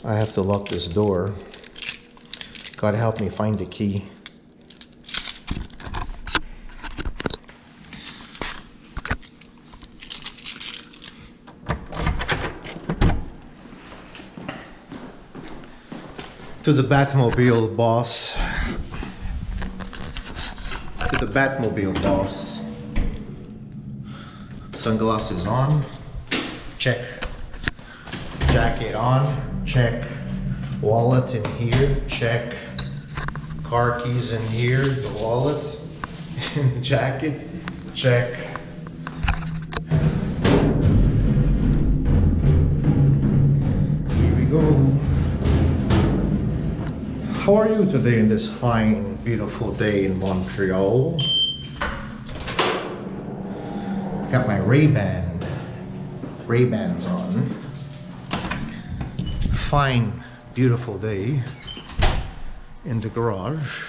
I have to lock this door. God help me find the key. To the Batmobile, boss. To the Batmobile, boss. Sunglasses on. Check. Jacket on. Check. Wallet in here. Check. Car keys in here. The wallet. In the jacket. Check. Here we go. How are you today in this fine, beautiful day in Montreal? Got my Ray-Bans on. Fine, beautiful day in the garage.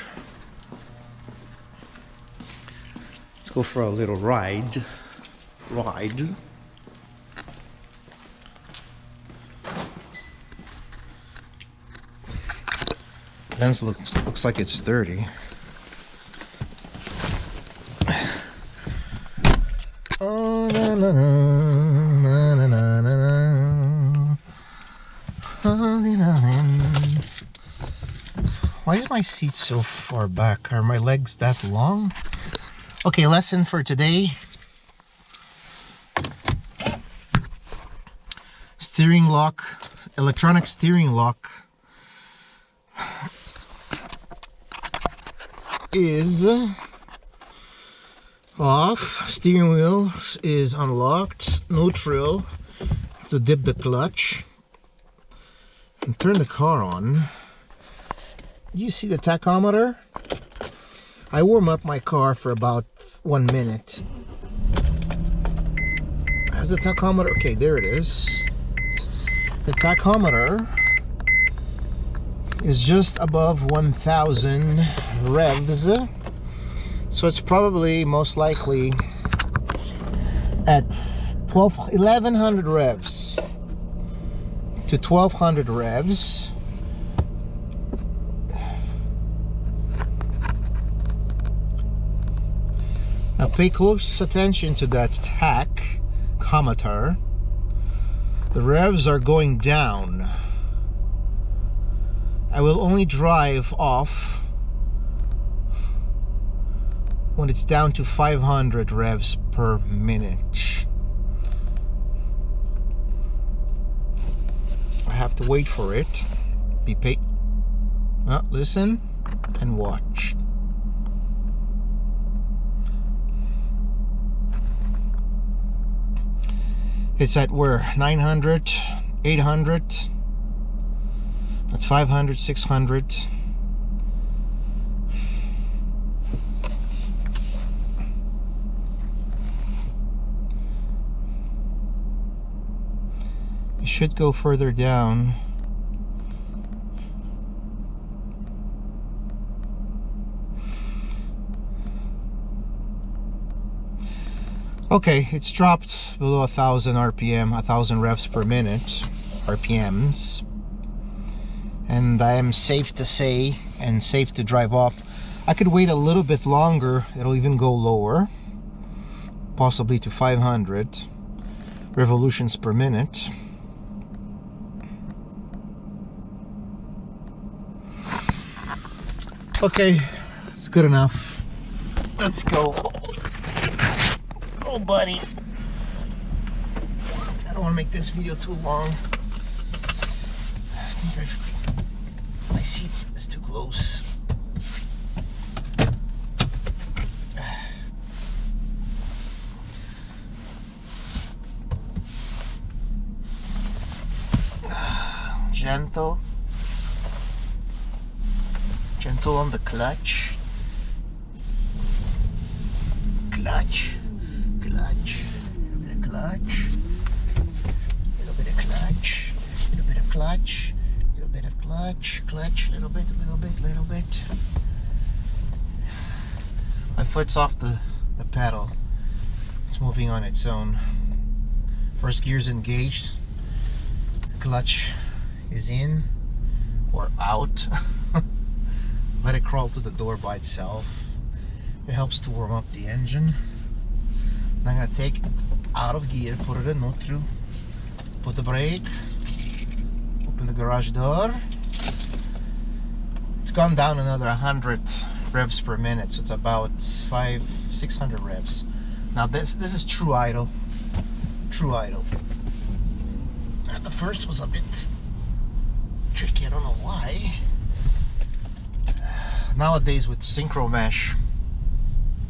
Let's go for a little ride. Lens looks like it's dirty. Oh, na, na, na, na, na, na, na. Oh, na, na. Why is my seat so far back? Are my legs that long? Okay, lesson for today. Steering lock, electronic steering lock is off. Steering wheel is unlocked. Neutral. Have to dip the clutch and turn the car on. You see the tachometer? I warm up my car for about 1 minute. How's the tachometer? Okay, there it is. The tachometer is just above 1,000 revs, so it's probably most likely at 1,100 revs to 1,200 revs. Now pay close attention to that tachometer. The revs are going down. I will only drive off when it's down to 500 revs per minute. I have to wait for it. Be patient. Listen and watch. It's at where? 900, 800. That's 500, 600. It should go further down. Okay, it's dropped below 1,000 RPM, 1,000 revs per minute, RPMs. And I am safe to say and safe to drive off. I could wait a little bit longer. It'll even go lower, possibly to 500 revolutions per minute. Okay, it's good enough. Let's go. Let's go, buddy. I don't want to make this video too long. I think my seat is too close. Gentle on the clutch. Clutch. A little bit of clutch. A little bit of clutch. A little bit of clutch. A little bit of clutch. Clutch. Little bit. My foot's off the pedal. It's moving on its own. First gear's engaged. Clutch is in or out. Let it crawl to the door by itself. It helps to warm up the engine. I'm gonna take it out of gear, put it in neutral, put the brake, open the garage door. It's gone down another 100 revs per minute, so it's about 600 revs. Now this is true idle. True idle. And the first was a bit tricky, I don't know why. Nowadays with synchro mesh,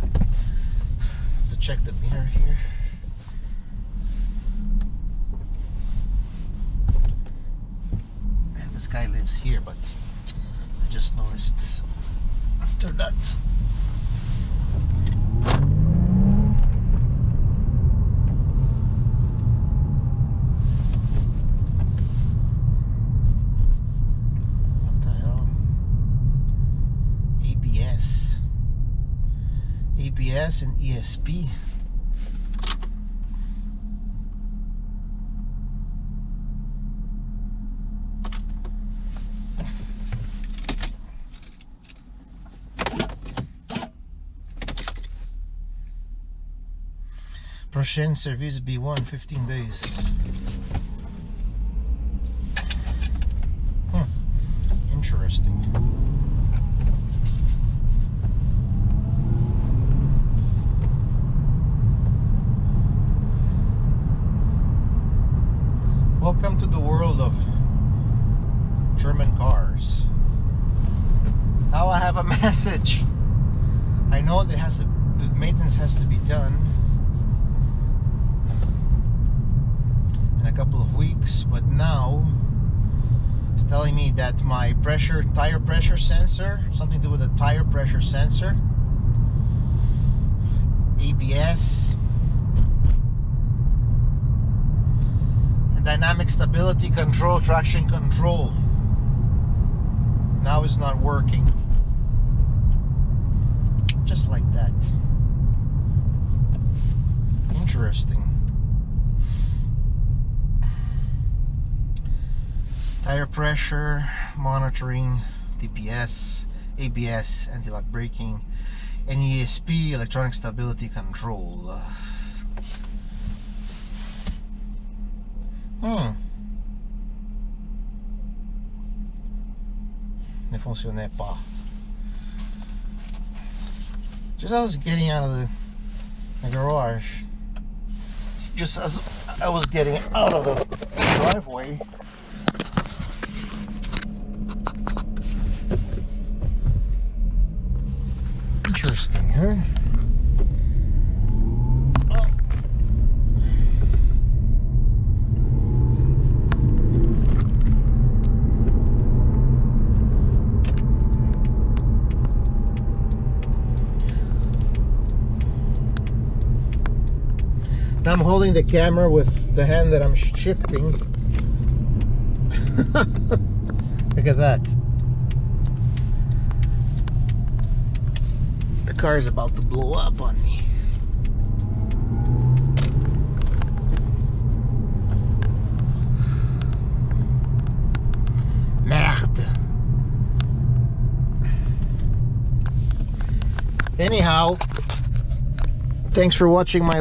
have to check the mirror here. And this guy lives here, but I just noticed after that. ABS and ESP. Prochaine service B1, 15 days. Interesting. Welcome to the world of German cars. Now I have a message. I know that the maintenance has to be done in a couple of weeks, but now it's telling me that my tire pressure sensor, something to do with the tire pressure sensor, ABS, dynamic stability control, traction control, now is not working. Just like that. Interesting. Tire pressure monitoring, TPS, ABS, anti-lock braking, and ESP, electronic stability control. Ne fonctionnait pas. Just as I was getting out of the garage, just as I was getting out of the driveway, interesting, huh? I'm holding the camera with the hand that I'm shifting. Look at that. The car is about to blow up on me. Merde. Anyhow, thanks for watching my